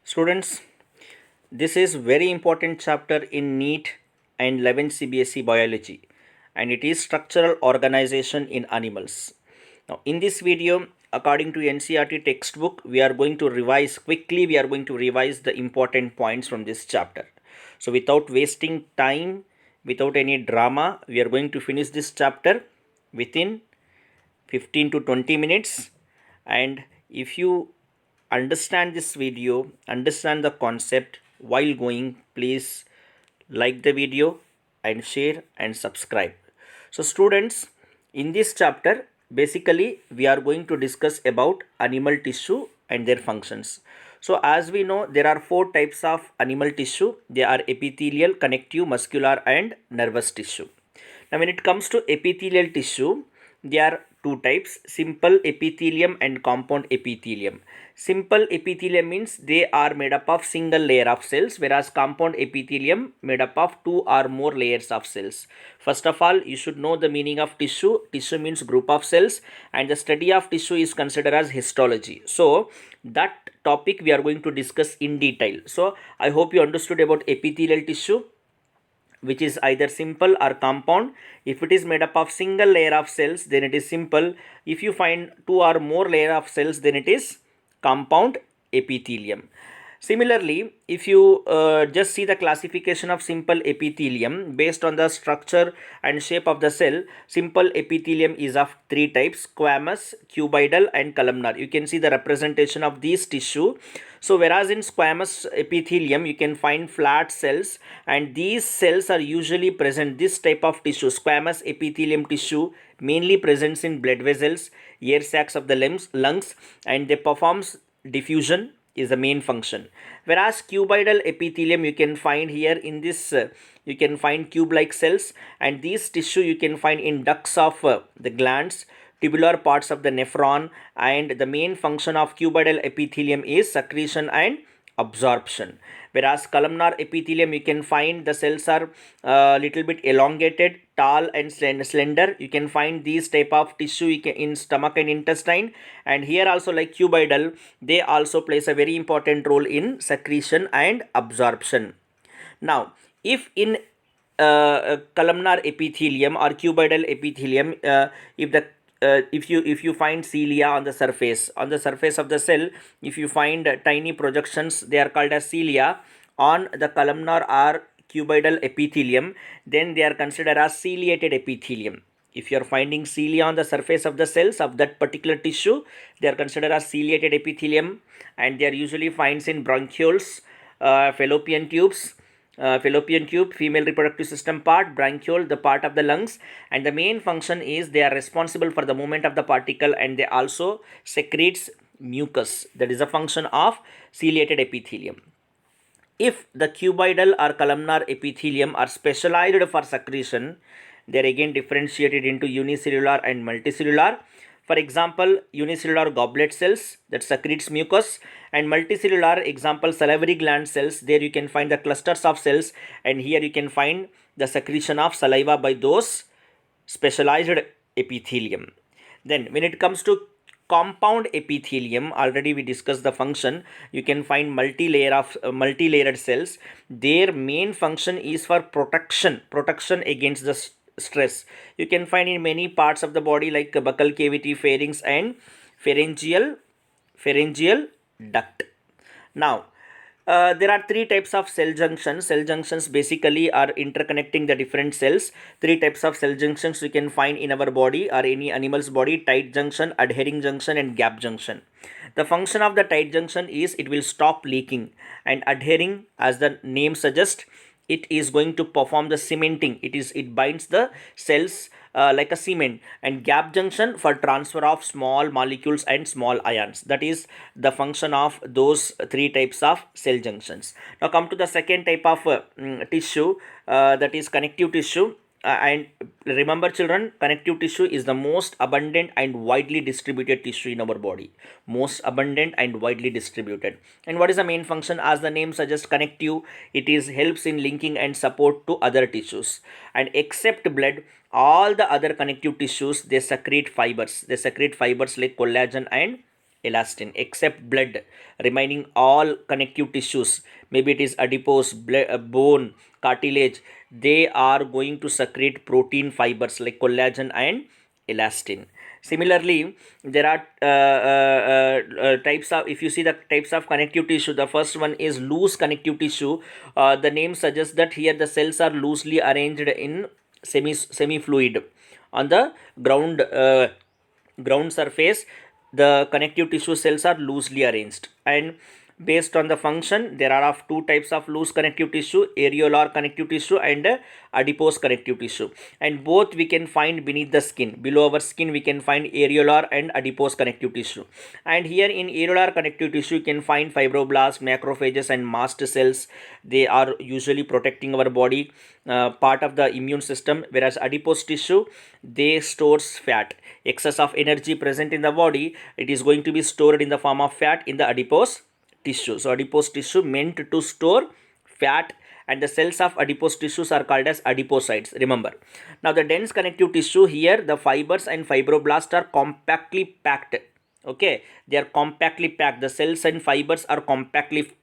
Students, this is very important chapter in NEET and 11th CBSE biology, and it is structural organization in animals. Now in this video, according to NCERT textbook, we are going to revise quickly. We are going to revise the important points from this chapter. So without wasting time, without any drama, we are going to finish this chapter within 15 to 20 minutes. And if you understand this video, understand the concept while going, please like the video and share and subscribe. So students, in this chapter basically we are going to discuss about animal tissue and their functions. So as we know, there are four types of animal tissue. They are epithelial, connective, muscular and nervous tissue. Now when it comes to epithelial tissue, there are two types: simple epithelium and compound epithelium. Simple epithelium means they are made up of single layer of cells, whereas compound epithelium made up of two or more layers of cells. First of all, you should know the meaning of tissue. Tissue means group of cells, and the study of tissue is considered as histology. So that topic we are going to discuss in detail. So I hope you understood about epithelial tissue, which is either simple or compound. If it is made up of single layer of cells, then it is simple. If you find two or more layer of cells, then it is compound epithelium. Similarly, if you just see the classification of simple epithelium based on the structure and shape of the cell, simple epithelium is of three types: squamous, cuboidal and columnar. You can see the representation of these tissue. So whereas in squamous epithelium you can find flat cells, and these cells are usually present, this type of tissue, squamous epithelium tissue, mainly presents in blood vessels, air sacs of the lungs, and they performs diffusion is the main function. Whereas cuboidal epithelium, you can find here in this, you can find cube like cells, and these tissue you can find in ducts of the glands, tubular parts of the nephron, and the main function of cuboidal epithelium is secretion and absorption. Whereas columnar epithelium, you can find the cells are little bit elongated, tall and slender. You can find these type of tissue in stomach and intestine, and here also like cuboidal, they also plays a very important role in secretion and absorption. Now if in columnar epithelium or cuboidal epithelium, if you find cilia on the surface of the cell, if you find tiny projections, they are called as cilia on the columnar or cuboidal epithelium, then they are considered as ciliated epithelium. If you are finding cilia on the surface of the cells of that particular tissue, they are considered as ciliated epithelium, and they are usually finds in bronchioles, fallopian tubes, fallopian tube, female reproductive system part, bronchiole, the part of the lungs, and the main function is they are responsible for the movement of the particle, and they also secretes mucus. That is a function of ciliated epithelium. If the cuboidal or columnar epithelium are specialized for secretion, they are again differentiated into unicellular and multicellular. For example, unicellular goblet cells that secretes mucus, and multicellular example salivary gland cells. There you can find the clusters of cells, and here you can find the secretion of saliva by those specialized epithelium. Then when it comes to compound epithelium, already we discussed the function. You can find multi-layered cells. Their main function is for protection against the stress. You can find in many parts of the body like buccal cavity, pharynx and pharyngeal duct. Now there are three types of cell junctions. Cell junctions basically are interconnecting the different cells. Three types of cell junctions you can find in our body or any animal's body: tight junction, adhering junction and gap junction. The function of the tight junction is it will stop leaking, and adhering, as the name suggests, it is going to perform the cementing. It binds the cells like a cement. And gap junction for transfer of small molecules and small ions. That is the function of those three types of cell junctions. Now come to the second type of tissue, that is connective tissue. And remember children, connective tissue is the most abundant and widely distributed tissue in our body. Most abundant and widely distributed. And what is the main function? As the name suggests, connective, it is helps in linking and support to other tissues. And except blood, all the other connective tissues, they secrete fibers like collagen and elastin, except blood, remaining all connective tissues, maybe it is adipose, bone, cartilage, they are going to secrete protein fibers like collagen and elastin. Similarly, there are types of, if you see the types of connective tissue, the first one is loose connective tissue. The name suggests that here the cells are loosely arranged in semi fluid on the ground surface. The connective tissue cells are loosely arranged, and based on the function there are of two types of loose connective tissue: areolar connective tissue and adipose connective tissue, and both we can find beneath the skin. Below our skin we can find areolar and adipose connective tissue, and here in areolar connective tissue you can find fibroblasts, macrophages and mast cells. They are usually protecting our body, part of the immune system, whereas adipose tissue, they stores fat. Excess of energy present in the body, it is going to be stored in the form of fat in the adipose tissue. So adipose tissue meant to store fat, and the cells of adipose tissues are called as adipocytes, remember. Now the dense connective tissue, here the fibers and fibroblasts are compactly packed. Okay, they are compactly packed. The cells and fibers are compactly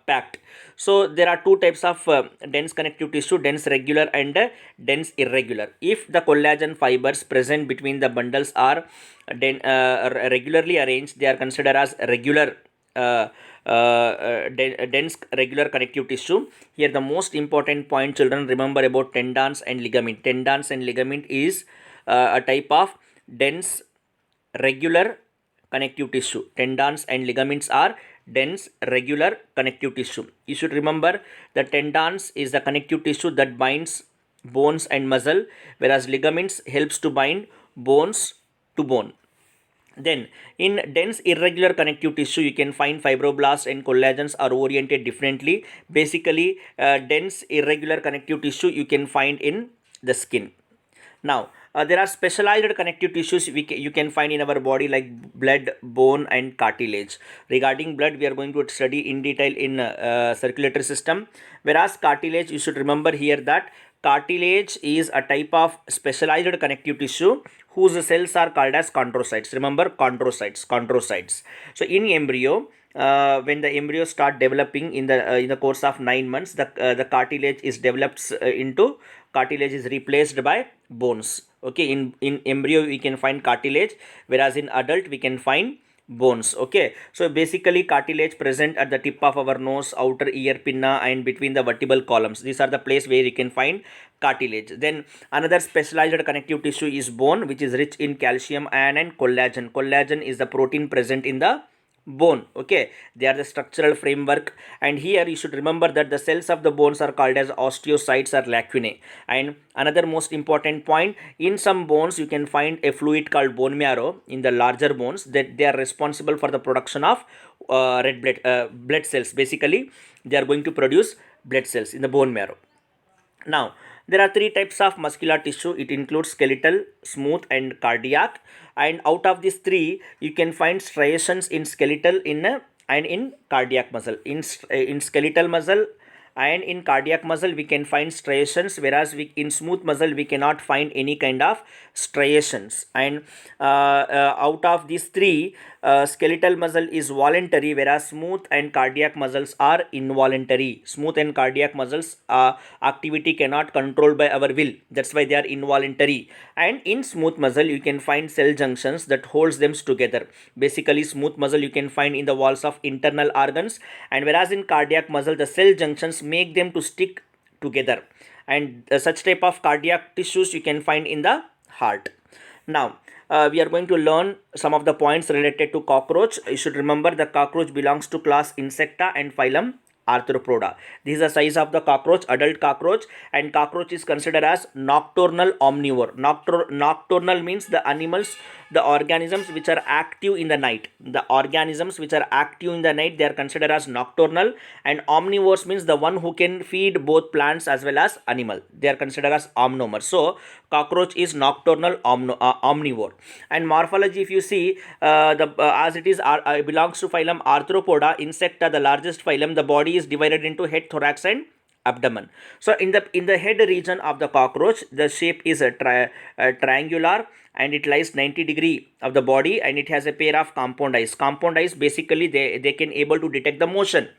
packed. So there are two types of dense connective tissue: dense regular and dense irregular. If the collagen fibers present between the bundles are regularly arranged, they are considered as regular dense regular connective tissue. Here the most important point, children, remember about tendons and ligament. Tendons and ligament is a type of dense regular connective tissue. Tendons and ligaments are dense regular connective tissue. You should remember the tendons is the connective tissue that binds bones and muscle, whereas ligaments helps to bind bones to bone. Then in dense irregular connective tissue you can find fibroblasts and collagens are oriented differently. Basically dense irregular connective tissue you can find in the skin. Now there are specialized connective tissues you can find in our body, like blood, bone and cartilage. Regarding blood, we are going to study in detail in circulatory system, whereas cartilage, you should remember here that cartilage is a type of specialized connective tissue whose cells are called as chondrocytes. Remember, chondrocytes. So in embryo, when the embryo start developing in the course of 9 months, the cartilage is develops into cartilage is replaced by bones. Okay, in embryo we can find cartilage, whereas in adult we can find bones. Okay, so basically cartilage present at the tip of our nose, outer ear pinna and between the vertebral columns. These are the place where you can find cartilage. Then another specialized connective tissue is bone, which is rich in calcium, iron and collagen. Collagen is the protein present in the bone. Okay, they are the structural framework, and here you should remember that the cells of the bones are called as osteocytes or lacunae. And another most important point, in some bones you can find a fluid called bone marrow in the larger bones, that they are responsible for the production of red blood cells. Basically they are going to produce blood cells in the bone marrow. Now there are three types of muscular tissue. It includes skeletal, smooth and cardiac, and out of these three you can find striations in skeletal and in cardiac muscle. In skeletal muscle and in cardiac muscle we can find striations, whereas in smooth muscle we cannot find any kind of striations. And out of these three, skeletal muscle is voluntary, whereas smooth and cardiac muscles are involuntary. Smooth and cardiac muscles activity cannot control by our will, that's why they are involuntary. And in smooth muscle you can find cell junctions that holds them together. Basically smooth muscle you can find in the walls of internal organs, and whereas in cardiac muscle the cell junctions make them to stick together, and such type of cardiac tissues you can find in the heart. Now we are going to learn some of the points related to cockroach. You should remember the cockroach belongs to class Insecta and phylum Arthropoda. This is the size of the cockroach, adult cockroach, and cockroach is considered as nocturnal omnivore. Nocturnal means the animals, the organisms which are active in the night. The organisms which are active in the night, they are considered as nocturnal, and omnivores means the one who can feed both plants as well as animal. They are considered as omnivores. So cockroach is nocturnal omnivore. And morphology, if you see, as it is belongs to phylum Arthropoda, Insecta, the largest phylum, the body is divided into head, thorax and abdomen. So in the head region of the cockroach, the shape is a triangular, and it lies 90 degree of the body, and it has a pair of compound eyes. Compound eyes, basically they can able to detect the motion.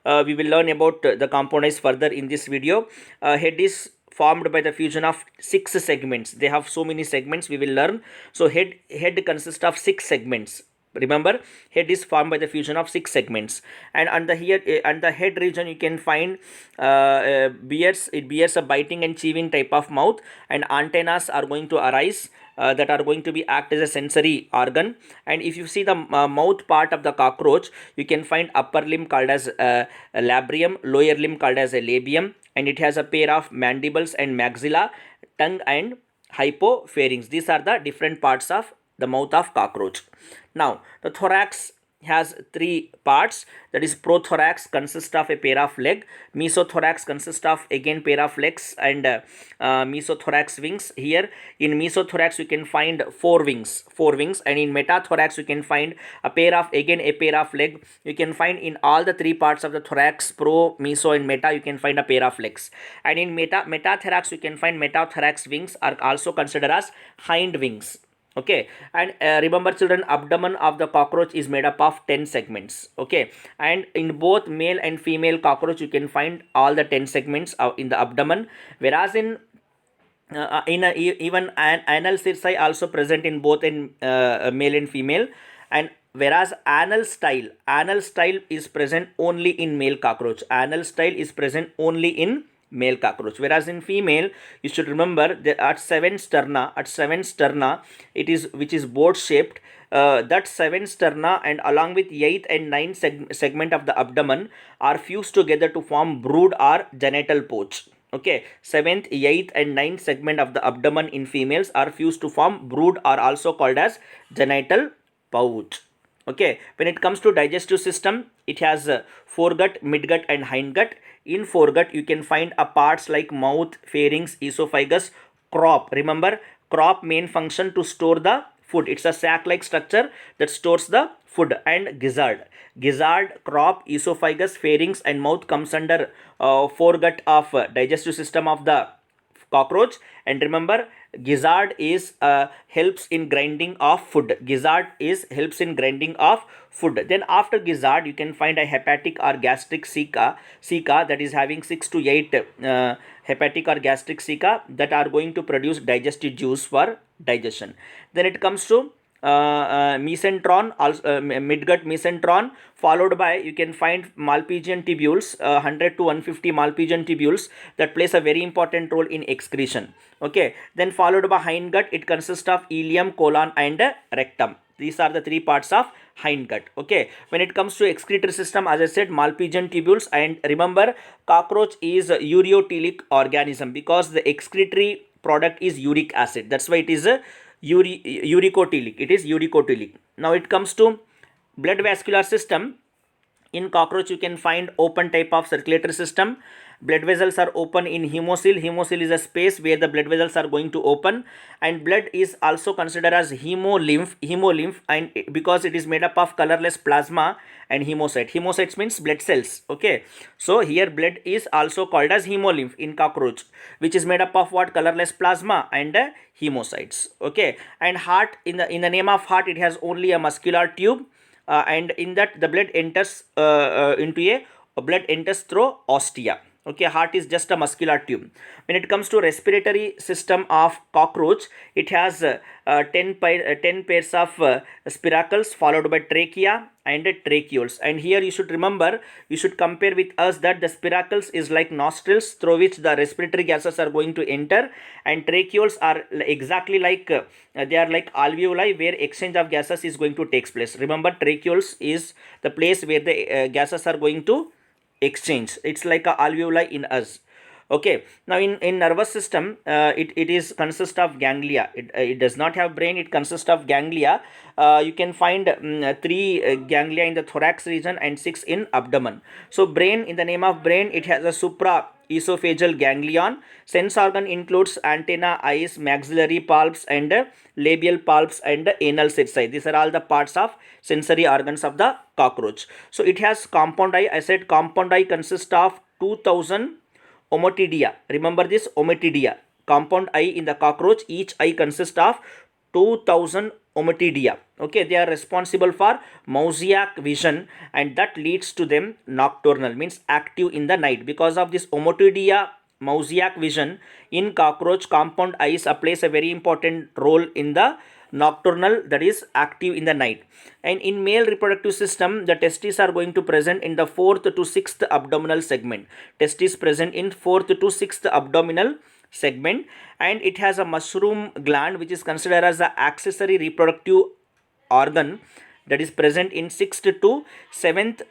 We will learn about the compound eyes further in this video. Head is formed by the fusion of 6 segments. They have so many segments, we will learn. So head consists of 6 segments. Remember, head is formed by the fusion of 6 segments, and under here and the head region you can find it bears a biting and chewing type of mouth, and antennas are going to arise that are going to be act as a sensory organ. And if you see the mouth part of the cockroach, you can find upper limb called as a labrium, lower limb called as a labium, and it has a pair of mandibles and maxilla, tongue and hypopharynx. These are the different parts of the mouth of cockroach. Now the thorax has 3 parts, that is prothorax consists of a pair of leg, mesothorax consists of again pair of legs, and mesothorax wings. Here in mesothorax you can find 4 wings, and in metathorax you can find a pair of leg. You can find in all the 3 parts of the thorax, pro, meso and meta, you can find a pair of legs. And in metathorax you can find metathorax wings are also considered as hind wings. Okay, and remember children, abdomen of the cockroach is made up of 10 segments. Okay, and in both male and female cockroach you can find all the 10 segments in the abdomen, whereas even an anal circi also present in both in male and female, and whereas anal style is present only in male cockroach. Anal style is present only in male cockroach, whereas in female you should remember that at 7 sterna it is, which is boat shaped. That 7 sterna and along with 8th and 9th segment of the abdomen are fused together to form brood or genital pouch. Okay, 7th, 8th and 9th segment of the abdomen in females are fused to form brood, or also called as genital pouch. Okay, when it comes to digestive system, it has foregut, midgut and hindgut. In foregut you can find a parts like mouth, pharynx, esophagus, crop. Remember, crop main function to store the food. It's a sac like structure that stores the food. And gizzard, crop, esophagus, pharynx and mouth comes under foregut of digestive system of the cockroach. And remember, gizzard is helps in grinding of food. Then after gizzard you can find a hepatic or gastric ceca that is having 6 to 8 hepatic or gastric ceca that are going to produce digestive juice for digestion. Then it comes to mesenteron, also midgut mesenteron, followed by you can find Malpighian tubules, 100 to 150 Malpighian tubules that plays a very important role in excretion. Okay, then followed by hindgut, it consists of ileum, colon and rectum. These are the 3 parts of hindgut. Okay, when it comes to excretory system, as I said, Malpighian tubules. And remember, cockroach is a ureotelic organism because the excretory product is uric acid. That's why it is a uricotelic. It is uricotelic. Now it comes to blood vascular system. In cockroach you can find open type of circulatory system. Blood vessels are open in hemocoel. Hemocoel is a space where the blood vessels are going to open, and blood is also considered as hemolymph, and because it is made up of colorless plasma and hemocytes means blood cells. Okay, so here blood is also called as hemolymph in cockroach, which is made up of what? Colorless plasma and hemocytes. Okay, and heart, in the name of heart, it has only a muscular tube, and in that the blood enters blood enters through ostia. Okay, heart is just a muscular tube. When it comes to respiratory system of cockroach, it has 10 pairs of spiracles followed by trachea and tracheoles. And here you should remember, you should compare with us that the spiracles is like nostrils through which the respiratory gases are going to enter, and tracheoles are exactly like they are like alveoli where exchange of gases is going to take place. Remember, tracheoles is the place where the gases are going to exchange. It's like a alveoli in us. Okay, now in nervous system, it is consist of ganglia. It does not have brain. It consists of ganglia. You can find 3 ganglia in the thorax region and 6 in abdomen. So brain, in the name of brain, it has a supraesophageal ganglion. Sense organ includes antenna, eyes, maxillary palps and labial palps and anal circi. These are all the parts of sensory organs of the cockroach. So it has compound eye. I said compound eye consists of 2000 Ommatidia. Remember this, Ommatidia. Compound eye in the cockroach, each eye consists of 2000 Ommatidia. Okay, they are responsible for mosaic vision, and that leads to them nocturnal, means active in the night. Because of this Ommatidia mosaic vision in cockroach, compound eyes plays a very important role in the nocturnal, that is active in the night. And in male reproductive system, the testes are going to present in the 4th to 6th abdominal segment. Testes present in 4th to 6th abdominal segment, and it has a mushroom gland which is considered as the accessory reproductive organ, that is present in 6th to 7th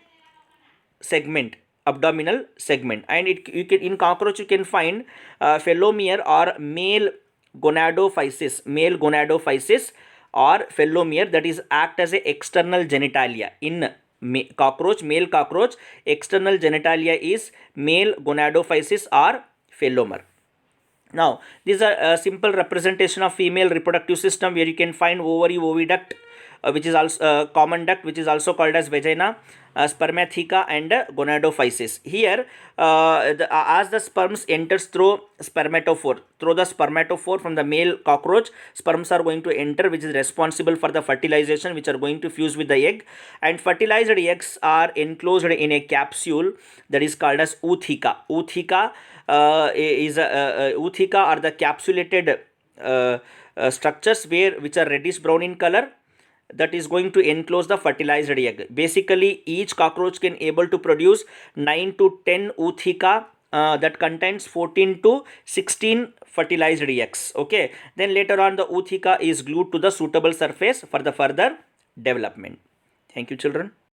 segment, abdominal segment. And you can, in cockroach you can find phelomere or male gonadophysis, or phelomere, that is act as a external genitalia. In cockroach, male cockroach, external genitalia is male gonadophysis or phelomere. Now, these are a simple representation of female reproductive system, where you can find ovary, oviduct, which is also common duct, which is also called as vagina, spermatheca, and gonadophysis. Here, as the sperms enters through the spermatophore from the male cockroach, sperms are going to enter, which is responsible for the fertilization, which are going to fuse with the egg, and fertilized eggs are enclosed in a capsule that is called as ootheca. Ootheca are the capsulated structures which are reddish brown in color, that is going to enclose the fertilized egg. Basically, each cockroach can able to produce 9 to 10 ootheca that contains 14 to 16 fertilized eggs. Okay, then later on the ootheca is glued to the suitable surface for the further development. Thank you, children.